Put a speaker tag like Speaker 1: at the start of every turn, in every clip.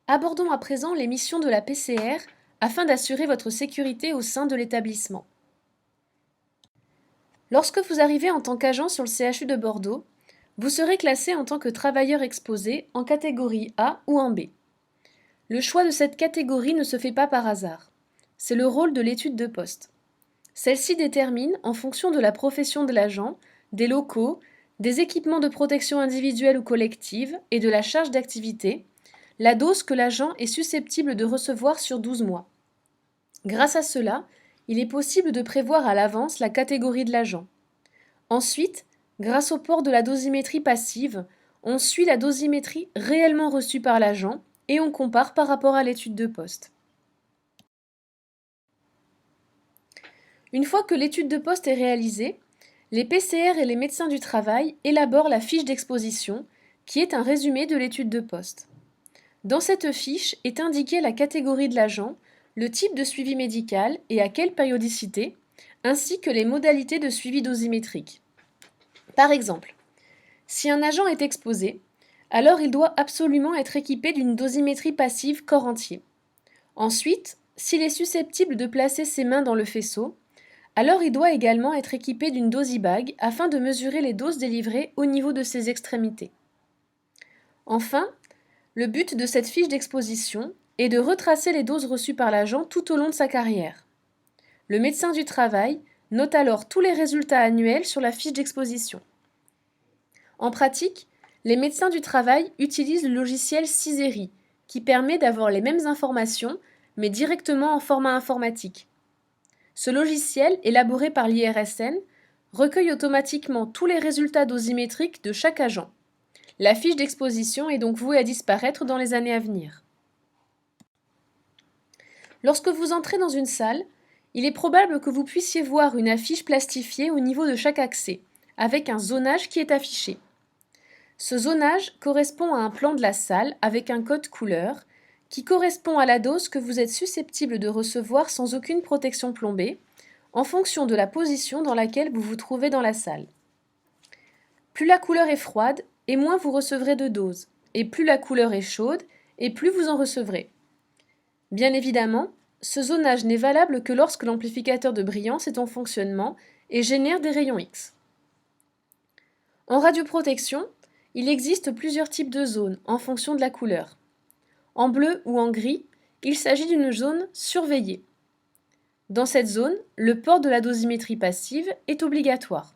Speaker 1: Abordons à présent les missions de la PCR afin d'assurer votre sécurité au sein de l'établissement. Lorsque vous arrivez en tant qu'agent sur le CHU de Bordeaux, vous serez classé en tant que travailleur exposé en catégorie A ou en B. Le choix de cette catégorie ne se fait pas par hasard. C'est le rôle de l'étude de poste. Celle-ci détermine, en fonction de la profession de l'agent, des locaux, des équipements de protection individuelle ou collective et de la charge d'activité, la dose que l'agent est susceptible de recevoir sur 12 mois. Grâce à cela, il est possible de prévoir à l'avance la catégorie de l'agent. Ensuite, grâce au port de la dosimétrie passive, on suit la dosimétrie réellement reçue par l'agent et on compare par rapport à l'étude de poste. Une fois que l'étude de poste est réalisée, les PCR et les médecins du travail élaborent la fiche d'exposition, qui est un résumé de l'étude de poste. Dans cette fiche est indiquée la catégorie de l'agent, le type de suivi médical et à quelle périodicité, ainsi que les modalités de suivi dosimétrique. Par exemple, si un agent est exposé, alors il doit absolument être équipé d'une dosimétrie passive corps entier. Ensuite, s'il est susceptible de placer ses mains dans le faisceau, alors il doit également être équipé d'une dosibag afin de mesurer les doses délivrées au niveau de ses extrémités. Enfin, le but de cette fiche d'exposition est de retracer les doses reçues par l'agent tout au long de sa carrière. Le médecin du travail note alors tous les résultats annuels sur la fiche d'exposition. En pratique, les médecins du travail utilisent le logiciel Ciseri, qui permet d'avoir les mêmes informations, mais directement en format informatique. Ce logiciel, élaboré par l'IRSN, recueille automatiquement tous les résultats dosimétriques de chaque agent. La fiche d'exposition est donc vouée à disparaître dans les années à venir. Lorsque vous entrez dans une salle, il est probable que vous puissiez voir une affiche plastifiée au niveau de chaque accès, avec un zonage qui est affiché. Ce zonage correspond à un plan de la salle avec un code couleur qui correspond à la dose que vous êtes susceptible de recevoir sans aucune protection plombée, en fonction de la position dans laquelle vous vous trouvez dans la salle. Plus la couleur est froide, et moins vous recevrez de doses, et plus la couleur est chaude, et plus vous en recevrez. Bien évidemment, ce zonage n'est valable que lorsque l'amplificateur de brillance est en fonctionnement et génère des rayons X. En radioprotection, il existe plusieurs types de zones en fonction de la couleur. En bleu ou en gris, il s'agit d'une zone surveillée. Dans cette zone, le port de la dosimétrie passive est obligatoire.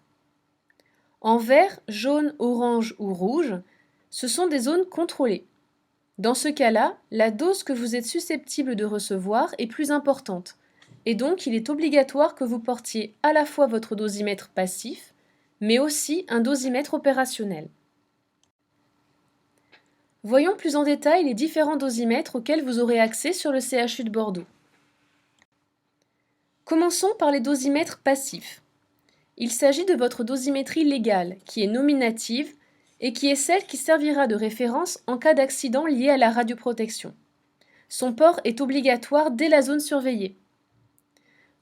Speaker 1: En vert, jaune, orange ou rouge, ce sont des zones contrôlées. Dans ce cas-là, la dose que vous êtes susceptible de recevoir est plus importante, et donc il est obligatoire que vous portiez à la fois votre dosimètre passif, mais aussi un dosimètre opérationnel. Voyons plus en détail les différents dosimètres auxquels vous aurez accès sur le CHU de Bordeaux. Commençons par les dosimètres passifs. Il s'agit de votre dosimétrie légale, qui est nominative et qui est celle qui servira de référence en cas d'accident lié à la radioprotection. Son port est obligatoire dès la zone surveillée.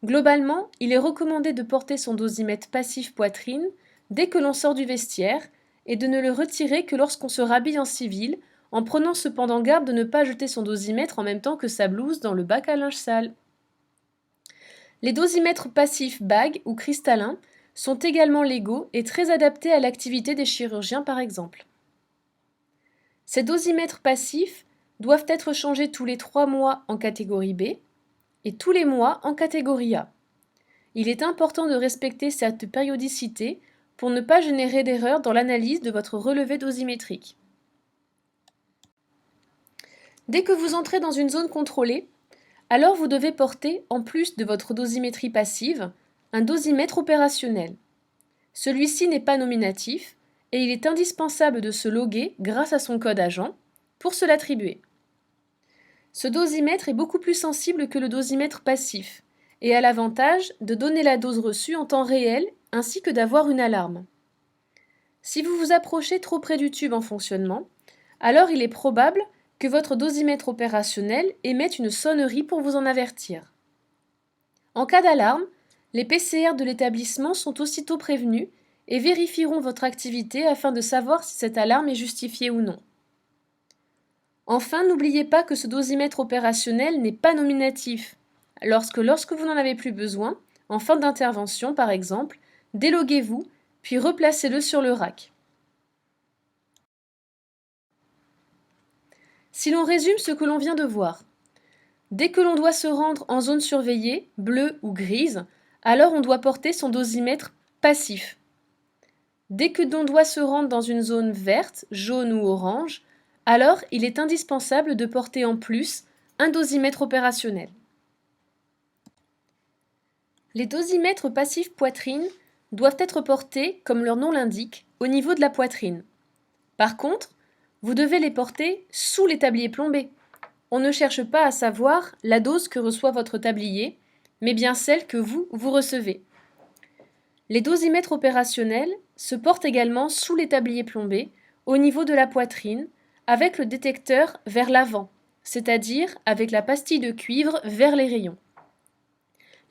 Speaker 1: Globalement, il est recommandé de porter son dosimètre passif poitrine dès que l'on sort du vestiaire et de ne le retirer que lorsqu'on se rhabille en civil, en prenant cependant garde de ne pas jeter son dosimètre en même temps que sa blouse dans le bac à linge sale. Les dosimètres passifs bagues ou cristallins sont également légaux et très adaptés à l'activité des chirurgiens par exemple. Ces dosimètres passifs doivent être changés tous les 3 mois en catégorie B et tous les mois en catégorie A. Il est important de respecter cette périodicité pour ne pas générer d'erreurs dans l'analyse de votre relevé dosimétrique. Dès que vous entrez dans une zone contrôlée, alors vous devez porter, en plus de votre dosimétrie passive, un dosimètre opérationnel. Celui-ci n'est pas nominatif et il est indispensable de se loguer grâce à son code agent pour se l'attribuer. Ce dosimètre est beaucoup plus sensible que le dosimètre passif et a l'avantage de donner la dose reçue en temps réel ainsi que d'avoir une alarme. Si vous vous approchez trop près du tube en fonctionnement, alors il est probable que votre dosimètre opérationnel émette une sonnerie pour vous en avertir. En cas d'alarme, les PCR de l'établissement sont aussitôt prévenus et vérifieront votre activité afin de savoir si cette alarme est justifiée ou non. Enfin, n'oubliez pas que ce dosimètre opérationnel n'est pas nominatif. Lorsque vous n'en avez plus besoin, en fin d'intervention par exemple, déloguez-vous, puis replacez-le sur le rack. Si l'on résume ce que l'on vient de voir, dès que l'on doit se rendre en zone surveillée, bleue ou grise, alors on doit porter son dosimètre passif. Dès que l'on doit se rendre dans une zone verte, jaune ou orange, alors il est indispensable de porter en plus un dosimètre opérationnel. Les dosimètres passifs poitrine doivent être portés, comme leur nom l'indique, au niveau de la poitrine. Par contre, vous devez les porter sous les tabliers plombés. On ne cherche pas à savoir la dose que reçoit votre tablier, mais bien celle que vous recevez. Les dosimètres opérationnels se portent également sous les tabliers plombés, au niveau de la poitrine, avec le détecteur vers l'avant, c'est-à-dire avec la pastille de cuivre vers les rayons.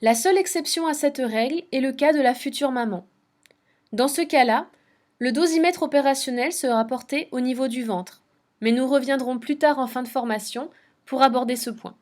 Speaker 1: La seule exception à cette règle est le cas de la future maman. Dans ce cas-là, le dosimètre opérationnel sera porté au niveau du ventre, mais nous reviendrons plus tard en fin de formation pour aborder ce point.